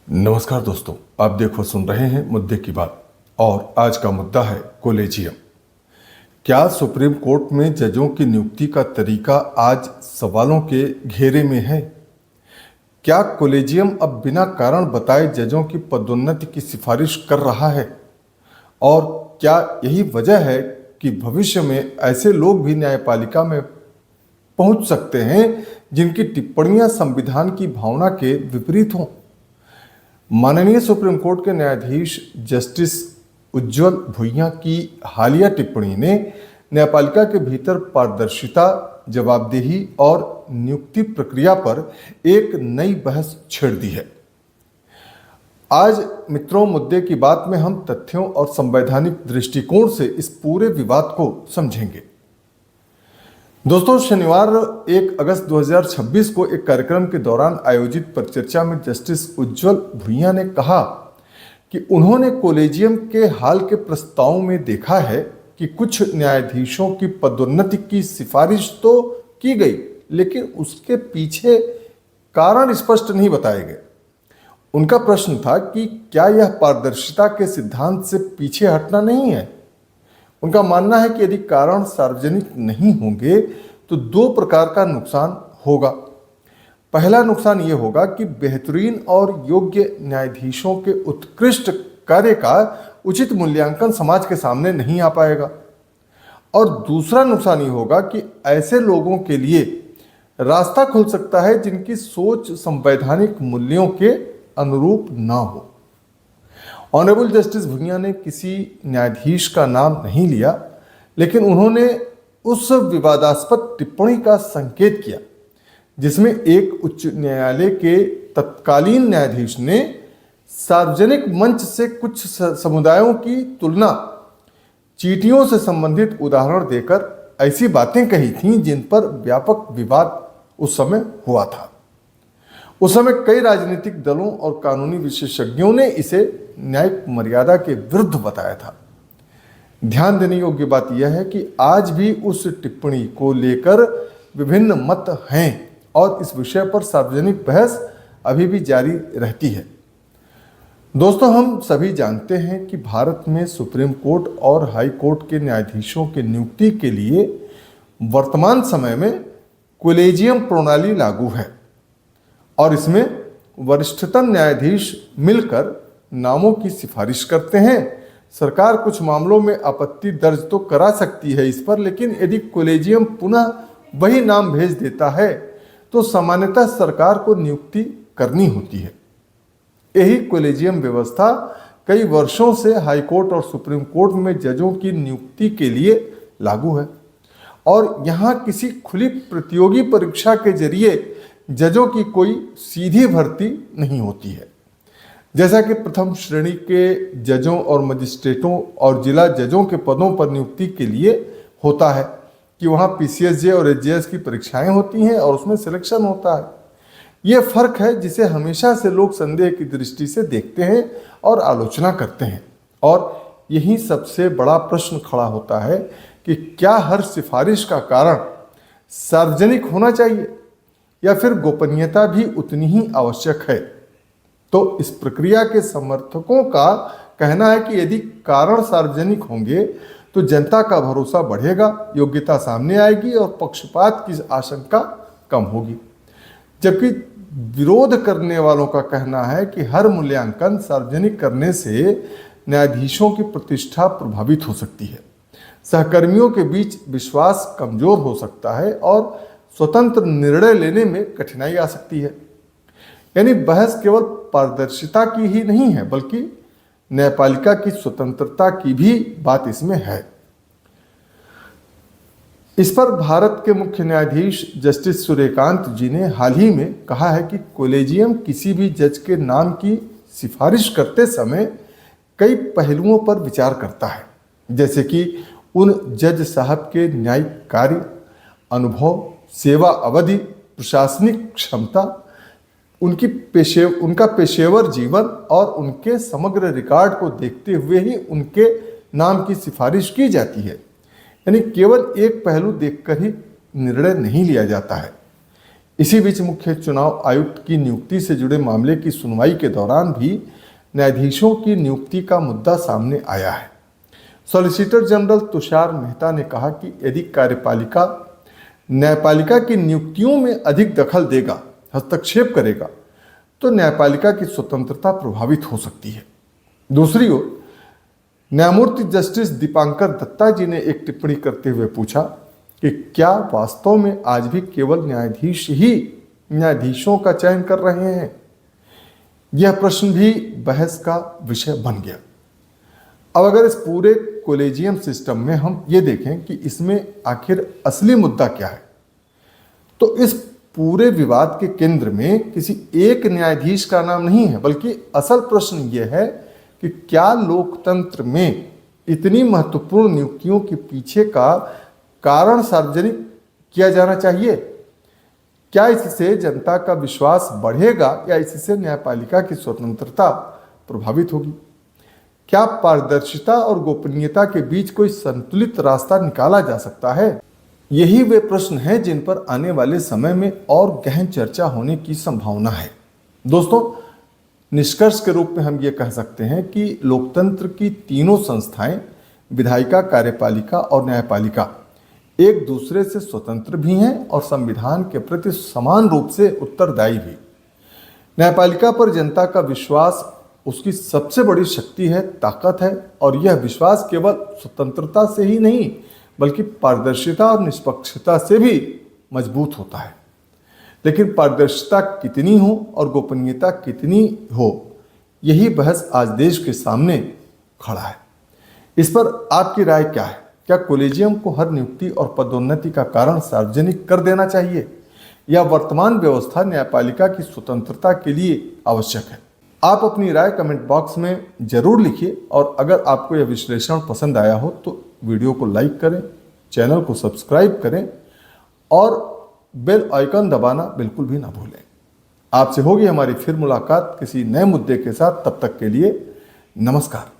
नमस्कार दोस्तों, आप देखो सुन रहे हैं मुद्दे की बात। और आज का मुद्दा है कॉलेजियम। क्या सुप्रीम कोर्ट में जजों की नियुक्ति का तरीका आज सवालों के घेरे में है? क्या कॉलेजियम अब बिना कारण बताए जजों की पदोन्नति की सिफारिश कर रहा है? और क्या यही वजह है कि भविष्य में ऐसे लोग भी न्यायपालिका में पहुंच सकते हैं जिनकी टिप्पणियां संविधान की भावना के विपरीत हों? माननीय सुप्रीम कोर्ट के न्यायाधीश जस्टिस उज्ज्वल भुइयां की हालिया टिप्पणी ने न्यायपालिका के भीतर पारदर्शिता, जवाबदेही और नियुक्ति प्रक्रिया पर एक नई बहस छेड़ दी है। आज मित्रों, मुद्दे की बात में हम तथ्यों और संवैधानिक दृष्टिकोण से इस पूरे विवाद को समझेंगे। दोस्तों, शनिवार 1 अगस्त 2026 को एक कार्यक्रम के दौरान आयोजित परिचर्चा में जस्टिस उज्ज्वल भुइयां ने कहा कि उन्होंने कॉलेजियम के हाल के प्रस्तावों में देखा है कि कुछ न्यायाधीशों की पदोन्नति की सिफारिश तो की गई, लेकिन उसके पीछे कारण स्पष्ट नहीं बताए गए। उनका प्रश्न था कि क्या यह पारदर्शिता के सिद्धांत से पीछे हटना नहीं है? उनका मानना है कि यदि कारण सार्वजनिक नहीं होंगे तो दो प्रकार का नुकसान होगा। पहला नुकसान ये होगा कि बेहतरीन और योग्य न्यायाधीशों के उत्कृष्ट कार्य का उचित मूल्यांकन समाज के सामने नहीं आ पाएगा। और दूसरा नुकसान ये होगा कि ऐसे लोगों के लिए रास्ता खुल सकता है जिनकी सोच संवैधानिक मूल्यों के अनुरूप ना हो। ऑनरेबल जस्टिस भुइयां ने किसी न्यायाधीश का नाम नहीं लिया, लेकिन उन्होंने उस विवादास्पद टिप्पणी का संकेत किया जिसमें एक उच्च न्यायालय के तत्कालीन न्यायाधीश ने सार्वजनिक मंच से कुछ समुदायों की तुलना चींटियों से संबंधित उदाहरण देकर ऐसी बातें कही थीं जिन पर व्यापक विवाद उस समय हुआ था। उस समय कई राजनीतिक दलों और कानूनी विशेषज्ञों ने इसे न्यायिक मर्यादा के विरुद्ध बताया था। ध्यान देने योग्य बात यह है कि आज भी उस टिप्पणी को लेकर विभिन्न मत हैं और इस विषय पर सार्वजनिक बहस अभी भी जारी रहती है। दोस्तों, हम सभी जानते हैं कि भारत में सुप्रीम कोर्ट और हाई कोर्ट के न्यायाधीशों की नियुक्ति के लिए वर्तमान समय में कॉलेजियम प्रणाली लागू है और इसमें वरिष्ठतम न्यायाधीश मिलकर नामों की सिफारिश करते हैं। सरकार कुछ मामलों में आपत्ति दर्ज तो करा सकती है इस पर, लेकिन यदि कॉलेजियम पुनः वही नाम भेज देता है तो सामान्यतः सरकार को नियुक्ति करनी होती है। यही कॉलेजियम व्यवस्था कई वर्षों से हाई कोर्ट और सुप्रीम कोर्ट में जजों की नियुक्ति के लिए लागू है और यहाँ किसी खुली प्रतियोगी परीक्षा के जरिए जजों की कोई सीधी भर्ती नहीं होती है। जैसा कि प्रथम श्रेणी के जजों और मजिस्ट्रेटों और जिला जजों के पदों पर नियुक्ति के लिए होता है कि वहाँ पीसीएसजे और एचजेएस की परीक्षाएं होती हैं और उसमें सिलेक्शन होता है। ये फर्क है जिसे हमेशा से लोग संदेह की दृष्टि से देखते हैं और आलोचना करते हैं। और यही सबसे बड़ा प्रश्न खड़ा होता है कि क्या हर सिफारिश का कारण सार्वजनिक होना चाहिए या फिर गोपनीयता भी उतनी ही आवश्यक है? तो इस प्रक्रिया के समर्थकों का कहना है कि यदि कारण सार्वजनिक होंगे तो जनता का भरोसा बढ़ेगा, योग्यता सामने आएगी और पक्षपात की आशंका कम होगी। जबकि विरोध करने वालों का कहना है कि हर मूल्यांकन सार्वजनिक करने से न्यायाधीशों की प्रतिष्ठा प्रभावित हो सकती है, सहकर्मियों के बीच विश्वास कमजोर हो सकता है और स्वतंत्र निर्णय लेने में कठिनाई आ सकती है। यानी बहस केवल पारदर्शिता की ही नहीं है, बल्कि न्यायपालिका की स्वतंत्रता की भी बात इसमें है। इस पर भारत के मुख्य न्यायाधीश जस्टिस सूर्यकांत जी ने हाल ही में कहा है कि कॉलेजियम किसी भी जज के नाम की सिफारिश करते समय कई पहलुओं पर विचार करता है, जैसे कि उन जज साहब के न्यायिक कार्य, अनुभव, सेवा अवधि, प्रशासनिक क्षमता, उनका पेशेवर जीवन और उनके समग्र रिकॉर्ड को देखते हुए ही उनके नाम की सिफारिश की जाती है। यानी केवल एक पहलू देखकर ही निर्णय नहीं लिया जाता है। इसी बीच मुख्य चुनाव आयुक्त की नियुक्ति से जुड़े मामले की सुनवाई के दौरान भी न्यायाधीशों की नियुक्ति का मुद्दा सामने आया है। सॉलिसिटर जनरल तुषार मेहता ने कहा कि यदि कार्यपालिका न्यायपालिका की नियुक्तियों में अधिक दखल देगा, हस्तक्षेप करेगा, तो न्यायपालिका की स्वतंत्रता प्रभावित हो सकती है। दूसरी ओर न्यायमूर्ति जस्टिस दीपांकर दत्ता जी ने एक टिप्पणी करते हुए पूछा कि क्या वास्तव में आज भी केवल न्यायाधीश ही न्यायाधीशों का चयन कर रहे हैं? यह प्रश्न भी बहस का विषय बन गया। अब अगर इस पूरे कॉलेजियम सिस्टम में हम ये देखें कि इसमें आखिर असली मुद्दा क्या है, तो इस पूरे विवाद के केंद्र में किसी एक न्यायाधीश का नाम नहीं है, बल्कि असल प्रश्न यह है कि क्या लोकतंत्र में इतनी महत्वपूर्ण नियुक्तियों के पीछे का कारण सार्वजनिक किया जाना चाहिए? क्या इससे जनता का विश्वास बढ़ेगा या इससे न्यायपालिका की स्वतंत्रता प्रभावित होगी? क्या पारदर्शिता और गोपनीयता के बीच कोई संतुलित रास्ता निकाला जा सकता है? यही वे प्रश्न हैं जिन पर आने वाले समय में और गहन चर्चा होने की संभावना है। दोस्तों, निष्कर्ष के रूप में हम ये कह सकते हैं कि लोकतंत्र की तीनों संस्थाएं, विधायिका, कार्यपालिका और न्यायपालिका, एक दूसरे से स्वतंत्र भी हैं और संविधान के प्रति समान रूप से उत्तरदायी भी। न्यायपालिका पर जनता का विश्वास उसकी सबसे बड़ी शक्ति है, ताकत है, और यह विश्वास केवल स्वतंत्रता से ही नहीं बल्कि पारदर्शिता और निष्पक्षता से भी मजबूत होता है। लेकिन पारदर्शिता कितनी हो और गोपनीयता कितनी हो, यही बहस आज देश के सामने खड़ा है। इस पर आपकी राय क्या है? क्या कॉलेजियम को हर नियुक्ति और पदोन्नति का कारण सार्वजनिक कर देना चाहिए या वर्तमान व्यवस्था न्यायपालिका की स्वतंत्रता के लिए आवश्यक है? आप अपनी राय कमेंट बॉक्स में जरूर लिखिए, और अगर आपको यह विश्लेषण पसंद आया हो तो वीडियो को लाइक करें, चैनल को सब्सक्राइब करें और बेल आइकन दबाना बिल्कुल भी ना भूलें। आपसे होगी हमारी फिर मुलाकात किसी नए मुद्दे के साथ। तब तक के लिए नमस्कार।